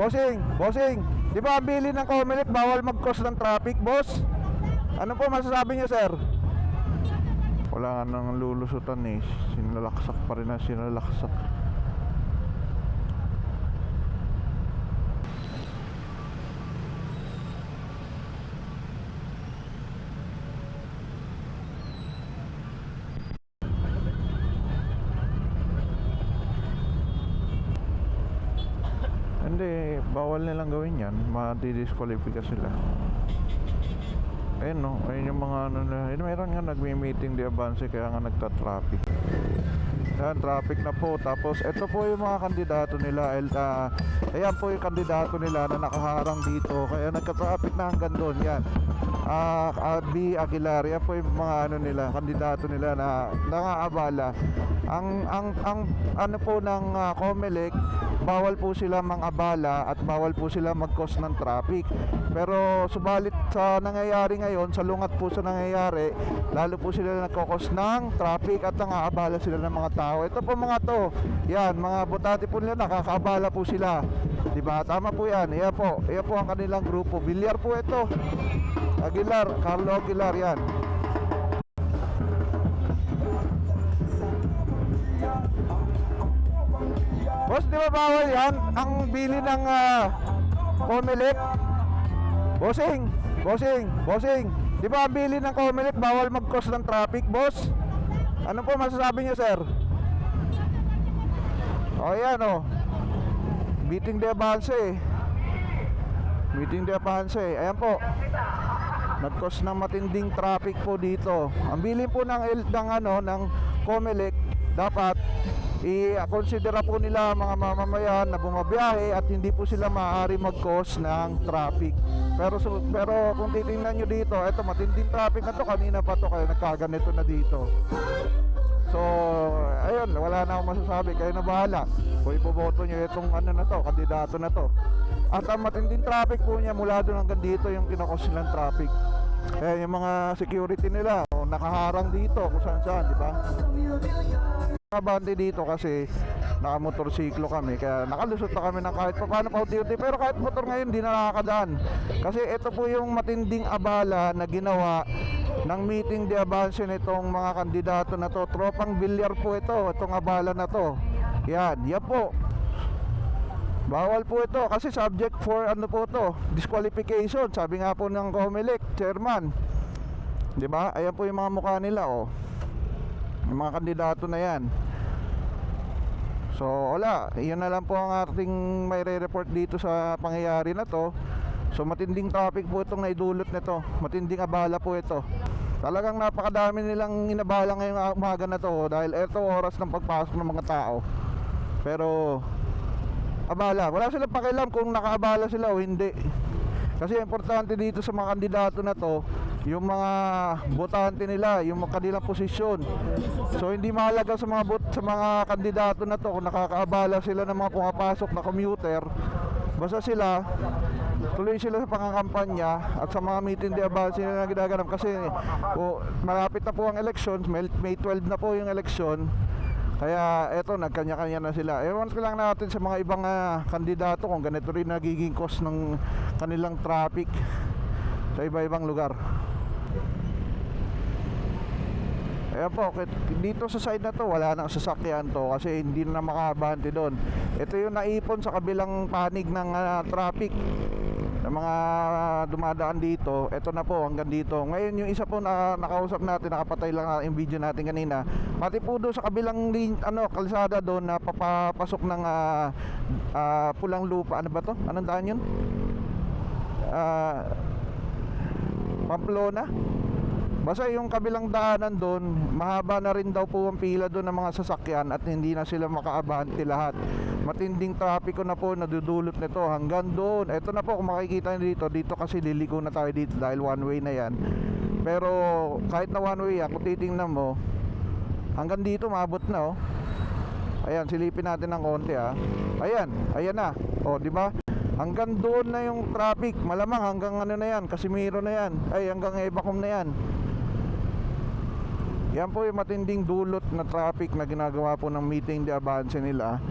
Bossing, di ba ang bili ng Comelec bawal mag-cause ng traffic, boss? Ano po masasabi niyo, sir? Wala nang lulusutan eh. Sinalaksak pa rin na sinalaksak. Hindi, bawal nilang gawin yan. Madi-disqualify sila. Ayun no, ayun yung mga ano na. Ayun, mayroon nga nagmi-meeting di Avance kaya nga nagta-traffic. Yan, traffic na po. Tapos ito po yung mga kandidato nila. Ayan po yung kandidato nila na nakaharang dito. Kaya nagka-traffic na hanggang doon. Yan. B. Aguilar. Yan po yung mga ano nila, kandidato nila na nangaabala. Ang ano po ng Comelec, bawal po sila mangabala at bawal po sila mag-cause ng traffic. Pero subalit sa nangyayari ngayon, sa lungat po sa nangyayari, lalo po sila nagko-cause ng traffic at nangaabala sila ng mga tao. Ito po mga to, yan, mga botante po nila, nakakaabala po sila. Diba? Tama po yan. Yan po ang kanilang grupo. Villar po ito. Aguilar, Carlo Aguilar, yan. Boss, di ba bawal yan? Ang bili ng Comelec? Bossing, di ba ang bili ng Comelec bawal mag-cause ng traffic, boss? Ano po masasabi niyo, sir? O yan o, Meeting de Avance. Ayan po, nag-cause ng matinding traffic po dito. Ang bili po ng Comelec, dapat i-considera po nila mga mamamayan na bumabiyahe at hindi po sila maaari mag-cause ng traffic. Pero kung titingnan nyo dito, eto matinding traffic na to, kanina pa to, kaya nagkaganito na dito. So, ayun, wala na akong masasabi, kayo na bahala kung ipoboto nyo itong ano na to, kandidato na to. At ang matinding traffic po niya mula doon hanggang dito yung kinakos nilang traffic. Kaya yung mga security nila nakaharang dito kung saan, di ba? Nakabante dito kasi nakamotorsiklo kami, kaya nakalusot na kami ng kahit paano paunti-unti. Pero kahit motor ngayon di na nakakadaan, kasi ito po yung matinding abala na ginawa ng Meeting de Avance nitong mga kandidato na to. Tropang Villar po itong abala na to. Yan po, bawal po ito kasi subject for ano po to, disqualification, sabi nga po ng Comelec chairman, di ba? Ayan po yung mga mukha nila, yung mga kandidato na yan. So wala, yun na lang po ang ating may re-report dito sa pangyayari na to. So matinding traffic po itong naidulot nito, matinding abala po ito. Talagang napakadami nilang inabala ngayong umaga na to, dahil ito oras ng pagpasok ng mga tao. Pero abala, wala silang pakialam kung nakaabala sila o hindi. Kasi importante dito sa mga kandidato na to, yung mga botante nila, yung kanilang posisyon. So hindi mahalaga sa mga kandidato na to kung nakakaabala sila ng mga pumapasok na commuter. Basta sila tuloy sila sa pangangampanya at sa mga meeting de Avance na ginaganap. Kasi malapit na po ang elections, May 12 na po yung election. Kaya eto, nagkanya-kanya na sila. Ewan ko lang natin sa mga ibang kandidato kung ganito rin nagiging cause ng kanilang traffic sa iba-ibang lugar. Ayan po, dito sa side na to wala nang sasakyan to kasi hindi na makabante doon. Ito yung naipon sa kabilang panig ng traffic ng mga dumadaan dito. Ito na po hanggang dito. Ngayon yung isa po na nakausap natin, nakapatay lang yung video natin kanina, pati po doon sa kabilang kalsada doon na papapasok ng Pulang Lupa. Ano ba to? Anong daan yun? Pamplona. Basta yung kabilang daanan doon, mahaba na rin daw po ang pila doon ng mga sasakyan at hindi na sila makaabante lahat. Matinding trapiko na po nadudulot nito hanggang doon. Ito na po kung makikita nyo dito kasi liliko na tayo dito dahil one way na yan. Pero kahit na one way kung titingnan mo, hanggang dito maabot na Ayan, silipin natin ng konti Ayan na. Di ba? Hanggang doon na yung traffic. Malamang hanggang ano na yan, Casimiro na yan. Hanggang Ebacom na yan. Yan po yung matinding dulot na traffic na ginagawa po ng Meeting de Avance nila.